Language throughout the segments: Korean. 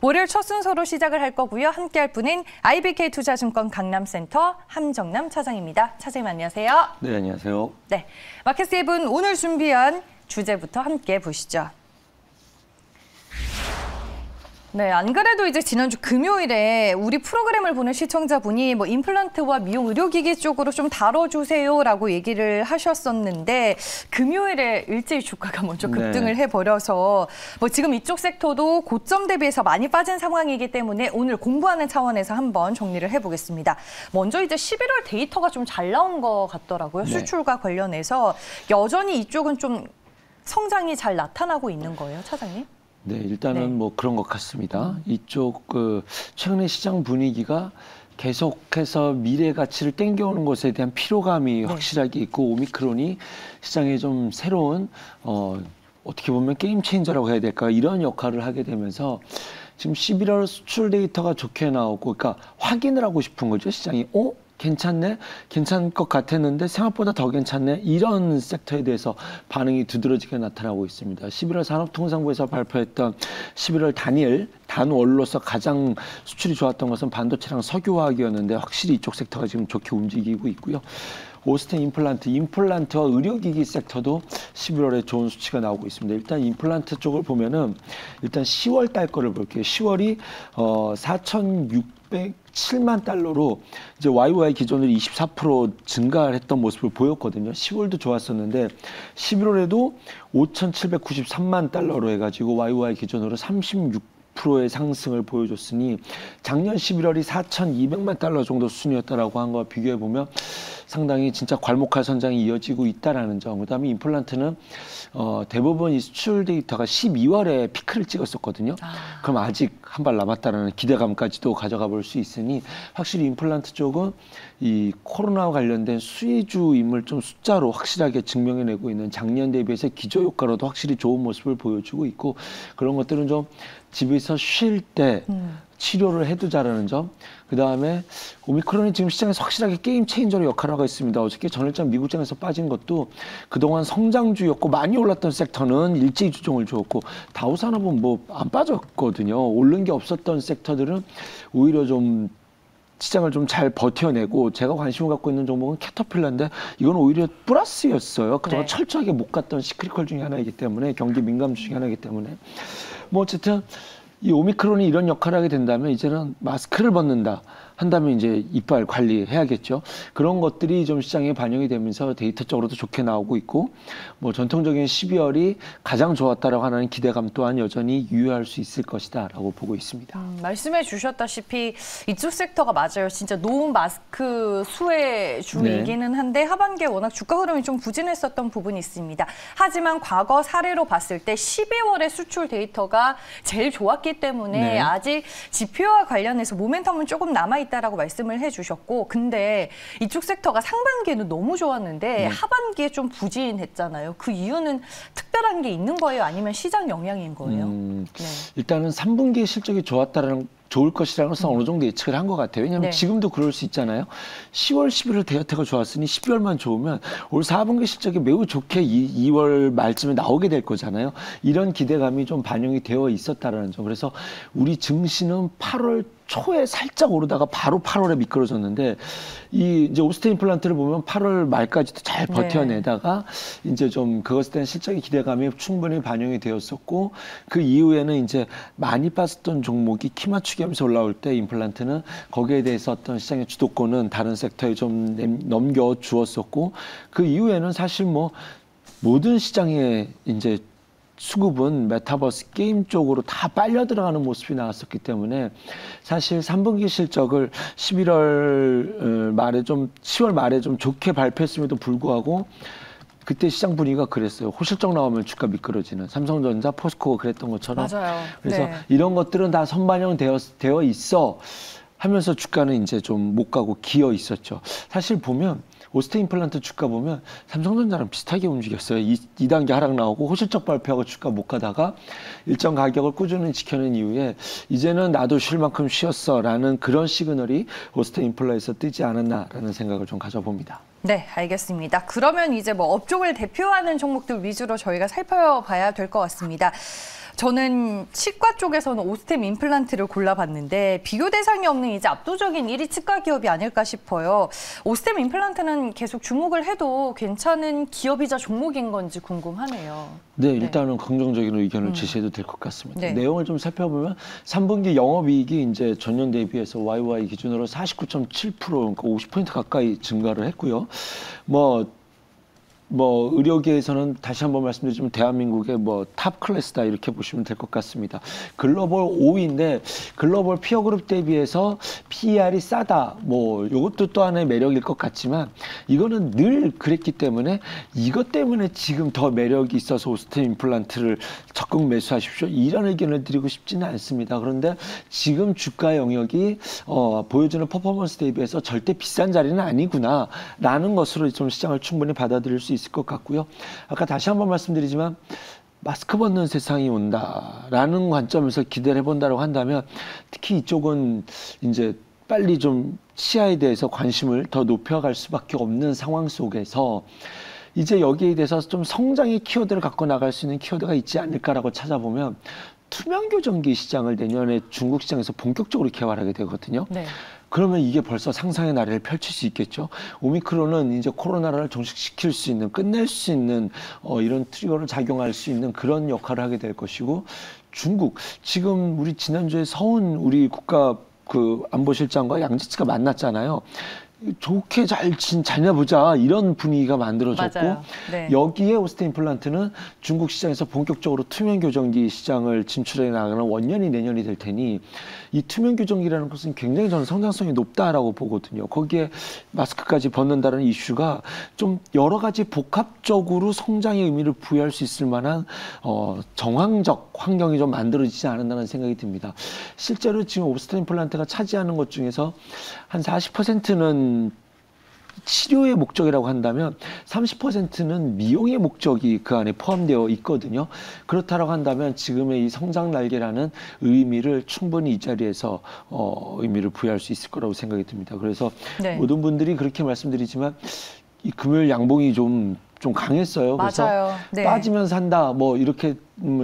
월요일 첫 순서로 시작을 할 거고요. 함께할 분은 IBK 투자증권 강남센터 함정남 차장입니다. 차장님 안녕하세요. 네, 안녕하세요. 네, 마켓 세븐 오늘 준비한 주제부터 함께 보시죠. 네, 안 그래도 이제 지난주 금요일에 우리 프로그램을 보는 시청자분이 뭐 임플란트와 미용 의료기기 쪽으로 좀 다뤄주세요라고 얘기를 하셨었는데 금요일에 일제히 주가가 먼저 급등을 해버려서 뭐 지금 이쪽 섹터도 고점 대비해서 많이 빠진 상황이기 때문에 오늘 공부하는 차원에서 한번 정리를 해보겠습니다. 먼저 이제 11월 데이터가 좀 잘 나온 것 같더라고요. 네. 수출과 관련해서 여전히 이쪽은 좀 성장이 잘 나타나고 있는 거예요, 차장님? 네, 일단은 뭐 그런 것 같습니다. 이쪽 최근에 시장 분위기가 계속해서 미래 가치를 땡겨오는 것에 대한 피로감이 확실하게 있고 오미크론이 시장에 좀 새로운 어떻게 보면 게임 체인저라고 해야 될까 이런 역할을 하게 되면서 지금 11월 수출 데이터가 좋게 나오고 그러니까 확인을 하고 싶은 거죠. 시장이 괜찮네? 괜찮을 것 같았는데 생각보다 더 괜찮네? 이런 섹터에 대해서 반응이 두드러지게 나타나고 있습니다. 11월 산업통상부에서 발표했던 11월 단월로서 가장 수출이 좋았던 것은 반도체랑 석유화학이었는데 확실히 이쪽 섹터가 지금 좋게 움직이고 있고요. 오스틴 임플란트와 의료기기 섹터도 11월에 좋은 수치가 나오고 있습니다. 일단 임플란트 쪽을 보면은 일단 10월 달 거를 볼게요. 10월이 4,607만 달러로 이제 YOY 기존으로 24% 증가를 했던 모습을 보였거든요. 10월도 좋았었는데 11월에도 5,793만 달러로 해가지고 YOY 기존으로 36%의 상승을 보여줬으니 작년 11월이 4,200만 달러 정도 수준이었다라고 한 거 비교해 보면 상당히 진짜 괄목할 선장이 이어지고 있다라는 점. 그다음에 임플란트는 대부분 이 수출 데이터가 12월에 피크를 찍었었거든요. 그럼 아직 한 발 남았다라는 기대감까지도 가져가 볼 수 있으니 확실히 임플란트 쪽은 이 코로나와 관련된 수혜주임을 좀 숫자로 확실하게 증명해내고 있는 작년 대비해서 기저효과로도 확실히 좋은 모습을 보여주고 있고 그런 것들은 좀 집에서 쉴 때 치료를 해두자라는 점. 그다음에 오미크론이 지금 시장에서 확실하게 게임 체인저로 역할을 하고 있습니다. 어저께 전일장 미국장에서 빠진 것도 그동안 성장주였고 많이 올랐던 섹터는 일제히 주종을 주었고 다우산업은 뭐 안 빠졌거든요. 오른 게 없었던 섹터들은 오히려 좀 시장을 좀 잘 버텨내고 제가 관심을 갖고 있는 종목은 캐터필러인데 이건 오히려 플러스였어요. 그동안 철저하게 못 갔던 시크릿컬 중에 하나이기 때문에 경기 민감주 중에 하나이기 때문에 뭐 어쨌든 이 오미크론이 이런 역할을 하게 된다면 이제는 마스크를 벗는다 한다면 이제 이빨 관리해야겠죠. 그런 것들이 좀 시장에 반영이 되면서 데이터적으로도 좋게 나오고 있고 뭐 전통적인 12월이 가장 좋았다라고 하는 기대감 또한 여전히 유효할 수 있을 것이다라고 보고 있습니다. 말씀해 주셨다시피 이쪽 섹터가 맞아요. 진짜 노후 마스크 수혜 중이기는 한데 하반기에 워낙 주가 흐름이 좀 부진했었던 부분이 있습니다. 하지만 과거 사례로 봤을 때 12월의 수출 데이터가 제일 좋았기 때문에 아직 지표와 관련해서 모멘텀은 조금 남아있다라고 말씀을 해주셨고 근데 이쪽 섹터가 상반기에는 너무 좋았는데 하반기에 좀 부진했잖아요. 그 이유는 특별한 게 있는 거예요? 아니면 시장 영향인 거예요? 일단은 3분기 실적이 좋을 것이라는 것은 어느 정도 예측을 한 것 같아요. 왜냐하면 지금도 그럴 수 있잖아요. 10월, 11월 데이터가 좋았으니 12월만 좋으면 올 4분기 실적이 매우 좋게 2월 말쯤에 나오게 될 거잖아요. 이런 기대감이 좀 반영이 되어 있었다라는 점. 그래서 우리 증시는 8월 초에 살짝 오르다가 바로 8월에 미끄러졌는데 이제 오스틴 임플란트를 보면 8월 말까지도 잘 버텨내다가 이제 좀 그것에 대한 실적의 기대감이 충분히 반영이 되었었고 그 이후에는 이제 많이 빠졌던 종목이 키 맞추기 하면서 올라올 때 임플란트는 거기에 대해서 어떤 시장의 주도권은 다른 섹터에 좀 넘겨 주었었고 그 이후에는 사실 뭐 모든 시장에 이제 수급은 메타버스 게임 쪽으로 다 빨려 들어가는 모습이 나왔었기 때문에 사실 3분기 실적을 10월 말에 좀 좋게 발표했음에도 불구하고 그때 시장 분위기가 그랬어요. 호실적 나오면 주가 미끄러지는 삼성전자, 포스코가 그랬던 것처럼. 맞아요. 그래서 이런 것들은 다 선반영되어 있어 하면서 주가는 이제 좀 못 가고 기어 있었죠. 사실 보면 오스틴 임플란트 주가 보면 삼성전자랑 비슷하게 움직였어요. 2단계 하락 나오고 호실적 발표하고 주가 못 가다가 일정 가격을 꾸준히 지켜낸 이후에 이제는 나도 쉴 만큼 쉬었어라는 그런 시그널이 오스틴 임플란트에서 뜨지 않았나라는 생각을 좀 가져봅니다. 네, 알겠습니다. 그러면 이제 뭐 업종을 대표하는 종목들 위주로 저희가 살펴봐야 될 것 같습니다. 저는 치과 쪽에서는 오스템 임플란트를 골라봤는데 비교 대상이 없는 이제 압도적인 1위 치과 기업이 아닐까 싶어요. 오스템 임플란트는 계속 주목을 해도 괜찮은 기업이자 종목인 건지 궁금하네요. 네, 일단은 긍정적인 의견을 제시해도 될 것 같습니다. 네. 내용을 좀 살펴보면 3분기 영업이익이 이제 전년 대비해서 YOY 기준으로 49.7% 그러니까 50% 가까이 증가를 했고요. 의료계에서는 다시 한번 말씀드리지만 대한민국의 탑 클래스다 이렇게 보시면 될 것 같습니다. 글로벌 5위인데 글로벌 피어 그룹 대비해서 PER이 싸다. 이것도 또 하나의 매력일 것 같지만 이거는 늘 그랬기 때문에 이것 때문에 지금 더 매력이 있어서 오스템 임플란트를 적극 매수하십시오. 이런 의견을 드리고 싶지는 않습니다. 그런데 지금 주가 영역이 보여주는 퍼포먼스 대비해서 절대 비싼 자리는 아니구나라는 것으로 좀 시장을 충분히 받아들일 수 있을 것 같고요. 아까 다시 한번 말씀드리지만 마스크 벗는 세상이 온다라는 관점에서 기대를 해본다고 한다면 특히 이쪽은 이제 빨리 좀 치아에 대해서 관심을 더 높여갈 수밖에 없는 상황 속에서 이제 여기에 대해서 좀 성장의 키워드를 갖고 나갈 수 있는 키워드가 있지 않을까라고 찾아보면 투명 교정기 시장을 내년에 중국 시장에서 본격적으로 개발하게 되거든요. 네. 그러면 이게 벌써 상상의 나래를 펼칠 수 있겠죠. 오미크론은 이제 코로나를 종식시킬 수 있는, 끝낼 수 있는 이런 트리거를 작용할 수 있는 그런 역할을 하게 될 것이고, 중국 지금 우리 지난주에 서훈 우리 국가 안보실장과 양지치가 만났잖아요. 좋게 잘 지내보자 이런 분위기가 만들어졌고 네. 여기에 오스템 임플란트는 중국 시장에서 본격적으로 투명 교정기 시장을 진출해 나가는 원년이 내년이 될 테니 이 투명 교정기라는 것은 굉장히 저는 성장성이 높다라고 보거든요. 거기에 마스크까지 벗는다는 이슈가 좀 여러 가지 복합적으로 성장의 의미를 부여할 수 있을 만한 정황적 환경이 좀 만들어지지 않는다는 생각이 듭니다. 실제로 지금 오스템 임플란트가 차지하는 것 중에서 한 40%는 치료의 목적이라고 한다면 30%는 미용의 목적이 그 안에 포함되어 있거든요. 그렇다고 한다면 지금의 이 성장 날개라는 의미를 충분히 이 자리에서 의미를 부여할 수 있을 거라고 생각이 듭니다. 그래서 네. 모든 분들이 그렇게 말씀드리지만 이 금요일 양봉이 좀 강했어요. 그래서 맞아요. 네. 빠지면 산다 이렇게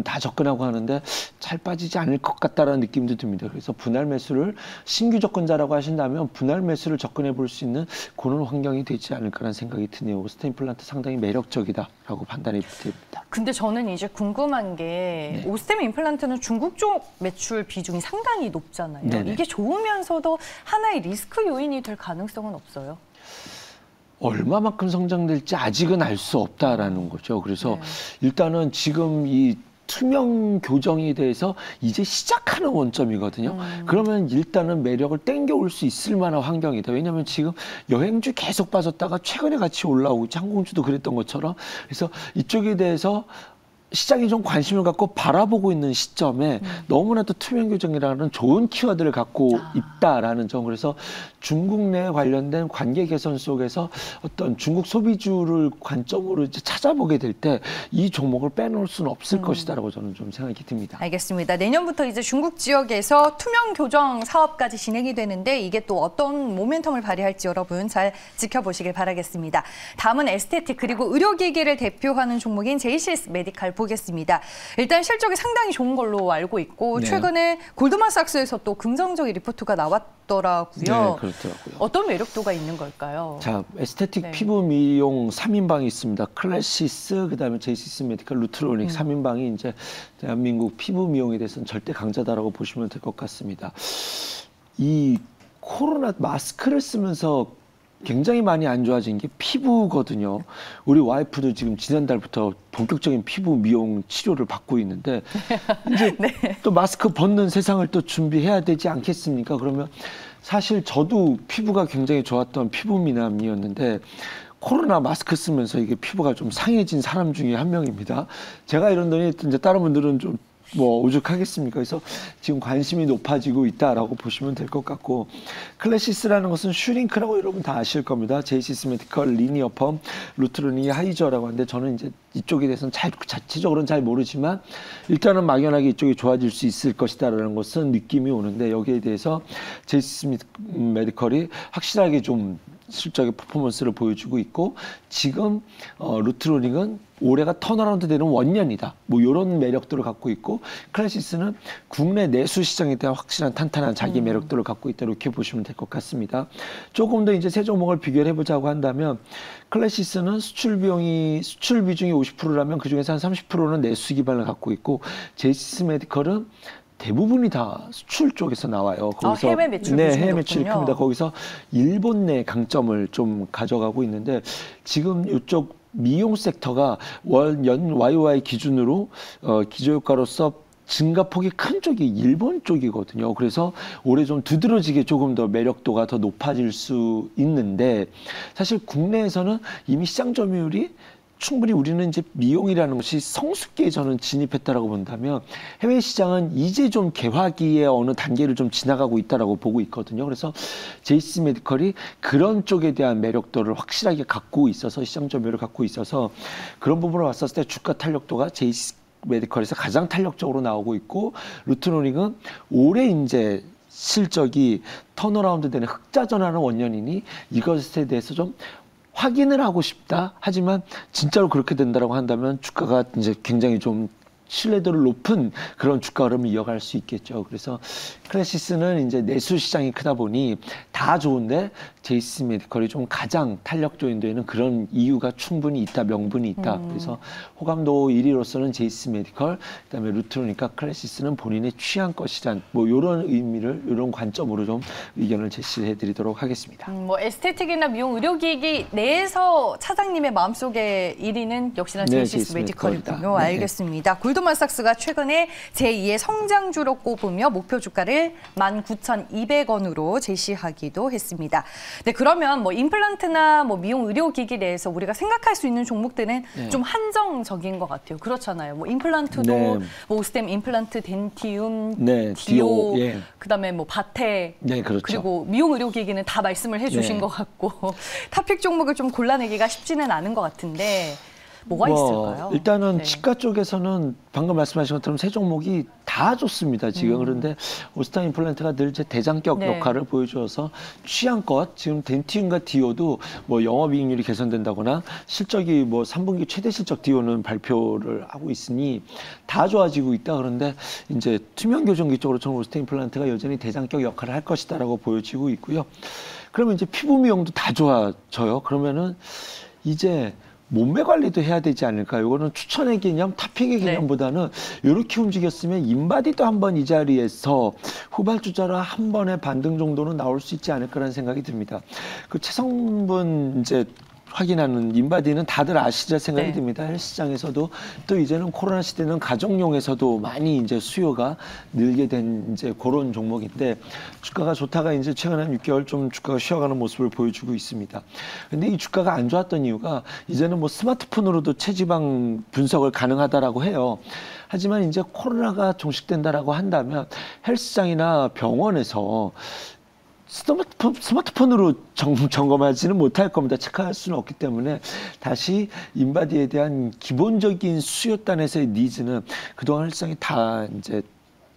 다 접근하고 하는데 잘 빠지지 않을 것 같다라는 느낌도 듭니다. 그래서 분할 매수를 신규 접근자라고 하신다면 분할 매수를 접근해 볼 수 있는 그런 환경이 되지 않을까라는 생각이 드네요. 오스템 임플란트 상당히 매력적이다라고 판단해 봅니다. 근데 저는 이제 궁금한 게 오스템 임플란트는 중국 쪽 매출 비중이 상당히 높잖아요. 네네. 이게 좋으면서도 하나의 리스크 요인이 될 가능성은 없어요? 얼마만큼 성장될지 아직은 알 수 없다라는 거죠. 그래서 일단은 지금 이 투명 교정에 대해서 이제 시작하는 원점이거든요. 그러면 일단은 매력을 땡겨올 수 있을 만한 환경이다. 왜냐하면 지금 여행주 계속 빠졌다가 최근에 같이 올라오고 항공주도 그랬던 것처럼 그래서 이쪽에 대해서 시장이 좀 관심을 갖고 바라보고 있는 시점에 너무나도 투명 교정이라는 좋은 키워드를 갖고 있다라는 점. 그래서 중국 내 관련된 관계 개선 속에서 어떤 중국 소비주를 관점으로 이제 찾아보게 될 때 이 종목을 빼놓을 수는 없을 것이다라고 저는 좀 생각이 듭니다. 알겠습니다. 내년부터 이제 중국 지역에서 투명 교정 사업까지 진행이 되는데 이게 또 어떤 모멘텀을 발휘할지 여러분 잘 지켜보시길 바라겠습니다. 다음은 에스테틱 그리고 의료기기를 대표하는 종목인 JCS 메디칼 보겠습니다. 일단 실적이 상당히 좋은 걸로 알고 있고 네. 최근에 골드만삭스에서 또 긍정적인 리포트가 나왔더라고요. 네, 그렇더라고요. 어떤 매력도가 있는 걸까요? 자, 에스테틱 피부 미용 3인방이 있습니다. 클래시스, 그다음에 JCS 메디칼, 루트로닉 3인방이 이제 대한민국 피부 미용에 대해서는 절대 강자다라고 보시면 될 것 같습니다. 이 코로나 마스크를 쓰면서 굉장히 많이 안 좋아진 게 피부거든요. 우리 와이프도 지금 지난달부터 본격적인 피부 미용 치료를 받고 있는데 이제 네. 또 마스크 벗는 세상을 또 준비해야 되지 않겠습니까? 그러면 사실 저도 피부가 굉장히 좋았던 피부 미남이었는데 코로나 마스크 쓰면서 이게 피부가 좀 상해진 사람 중에 한 명입니다. 제가 이런더니 이제 다른 분들은 좀 오죽하겠습니까? 그래서 지금 관심이 높아지고 있다라고 보시면 될 것 같고 클래시스라는 것은 슈링크라고 여러분 다 아실 겁니다. 제이시스 메디컬, 리니어펌, 루트로닉, 하이저라고 하는데 저는 이제 이쪽에 대해서는 자체적으로는 잘 모르지만 일단은 막연하게 이쪽이 좋아질 수 있을 것이다라는 것은 느낌이 오는데 여기에 대해서 제이시스 메디컬이 확실하게 좀 실적의 퍼포먼스를 보여주고 있고 지금 루트로닉은 올해가 턴어라운드 되는 원년이다. 뭐 이런 매력들을 갖고 있고 클래시스는 국내 내수 시장에 대한 확실한 탄탄한 자기 매력들을 갖고 있다. 이렇게 보시면 될 것 같습니다. 조금 더 이제 세 종목을 비교를 해보자고 한다면 클래시스는 수출 비중이 50%라면 그중에서 한 30%는 내수 기반을 갖고 있고 제이시스 메디컬은 대부분이 다 수출 쪽에서 나와요. 거기서 해외 매출 네, 비중이 해외 매출이 높군요. 큽니다. 거기서 일본 내 강점을 좀 가져가고 있는데 지금 이쪽 미용 섹터가 연 YOY 기준으로 기저효과로서 증가폭이 큰 쪽이 일본 쪽이거든요. 그래서 올해 좀 두드러지게 조금 더 매력도가 더 높아질 수 있는데 사실 국내에서는 이미 시장 점유율이 충분히 우리는 이제 미용이라는 것이 성숙기에 저는 진입했다라고 본다면 해외 시장은 이제 좀 개화기의 어느 단계를 좀 지나가고 있다라고 보고 있거든요. 그래서 제이시스 메디컬이 그런 쪽에 대한 매력도를 확실하게 갖고 있어서 시장 점유율을 갖고 있어서 그런 부분을 봤었을 때 주가 탄력도가 제이시스 메디컬에서 가장 탄력적으로 나오고 있고 루트로닉은 올해 이제 실적이 턴어라운드 되는 흑자전환하는 원년이니 이것에 대해서 좀 확인을 하고 싶다. 하지만 진짜로 그렇게 된다고 한다면 주가가 이제 굉장히 좀 신뢰도를 높은 그런 주가 흐름을 이어갈 수 있겠죠. 그래서 클래시스는 이제 내수 시장이 크다 보니 다 좋은데 제이시스 메디컬이 좀 가장 탄력적인 데에는 그런 이유가 충분히 있다, 명분이 있다. 그래서 호감도 1위로서는 제이시스 메디컬, 그다음에 루트로닉과 클래시스는 본인의 취향 것이란 뭐 이런 의미를 이런 관점으로 좀 의견을 제시해드리도록 하겠습니다. 뭐 에스테틱이나 미용 의료기기 내에서 차장님의 마음속에 1위는 역시나 제이시스 메디컬이군요. 네. 알겠습니다. 골드만삭스가 최근에 제2의 성장주로 꼽으며 목표 주가를 19,200원으로 제시하기도 했습니다. 네, 그러면 뭐 임플란트나 뭐 미용 의료기기 내에서 우리가 생각할 수 있는 종목들은 좀 한정적인 것 같아요. 그렇잖아요. 뭐 임플란트도 뭐 오스템 임플란트, 덴티움, 디오, 그다음에 뭐 바테, 그렇죠. 그리고 미용 의료기기는 다 말씀을 해주신 것 같고 탑픽 종목을 좀 골라내기가 쉽지는 않은 것 같은데. 뭐가 있을까요? 일단은 치과 쪽에서는 방금 말씀하신 것처럼 세 종목이 다 좋습니다. 지금 그런데 오스템 임플란트가 늘 제 대장격 역할을 보여주어서 취향껏 지금 덴티움과 디오도 뭐 영업이익률이 개선된다거나 실적이 뭐 3분기 최대 실적 디오는 발표를 하고 있으니 다 좋아지고 있다. 그런데 이제 투명 교정기 쪽으로 저는 오스템 임플란트가 여전히 대장격 역할을 할 것이다라고 보여지고 있고요. 그러면 이제 피부 미용도 다 좋아져요. 그러면은 이제 몸매 관리도 해야 되지 않을까요? 이거는 추천의 개념, 탑픽의 개념보다는 이렇게 움직였으면 인바디도 한번 이 자리에서 후발주자로 한 번의 반등 정도는 나올 수 있지 않을까라는 생각이 듭니다. 그 체성분 이제 확인하는 인바디는 다들 아시죠 생각이 듭니다. 헬스장에서도 또 이제는 코로나 시대는 가정용에서도 많이 이제 수요가 늘게 된 이제 그런 종목인데 주가가 좋다가 이제 최근 한 6개월 좀 주가가 쉬어가는 모습을 보여주고 있습니다. 근데 이 주가가 안 좋았던 이유가 이제는 뭐 스마트폰으로도 체지방 분석을 가능하다라고 해요. 하지만 이제 코로나가 종식된다라고 한다면 헬스장이나 병원에서 스마트폰으로 점검하지는 못할 겁니다. 체크할 수는 없기 때문에 다시 인바디에 대한 기본적인 수요단에서의 니즈는 그동안 헬스장이 다 이제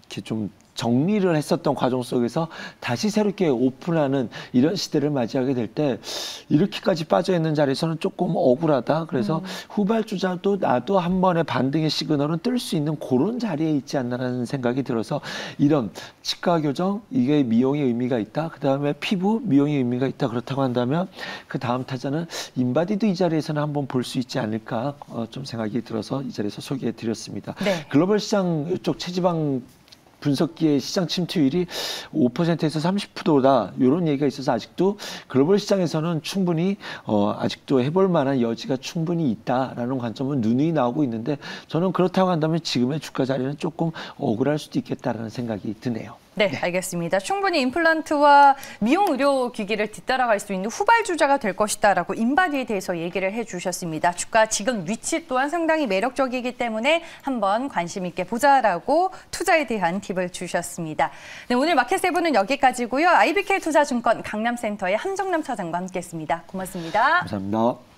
이렇게 좀 정리를 했었던 과정 속에서 다시 새롭게 오픈하는 이런 시대를 맞이하게 될 때 이렇게까지 빠져있는 자리에서는 조금 억울하다. 그래서 후발주자도 나도 한 번의 반등의 시그널은 뜰 수 있는 그런 자리에 있지 않나라는 생각이 들어서 이런 치과 교정, 이게 미용의 의미가 있다. 그다음에 피부, 미용의 의미가 있다. 그렇다고 한다면 그 다음 타자는 인바디도 이 자리에서는 한번 볼 수 있지 않을까 좀 생각이 들어서 이 자리에서 소개해드렸습니다. 글로벌 시장 쪽 체지방 분석기의 시장 침투율이 5%에서 30%다 이런 얘기가 있어서 아직도 글로벌 시장에서는 충분히 아직도 해볼 만한 여지가 충분히 있다라는 관점은 누누이 나오고 있는데 저는 그렇다고 한다면 지금의 주가 자리는 조금 억울할 수도 있겠다라는 생각이 드네요. 네, 알겠습니다. 충분히 임플란트와 미용 의료 기기를 뒤따라갈 수 있는 후발주자가 될 것이다라고 인바디에 대해서 얘기를 해주셨습니다. 주가 지금 위치 또한 상당히 매력적이기 때문에 한번 관심 있게 보자라고 투자에 대한 팁을 주셨습니다. 네, 오늘 마켓 세븐은 여기까지고요. IBK 투자증권 강남센터의 함정남 차장과 함께했습니다. 고맙습니다. 감사합니다.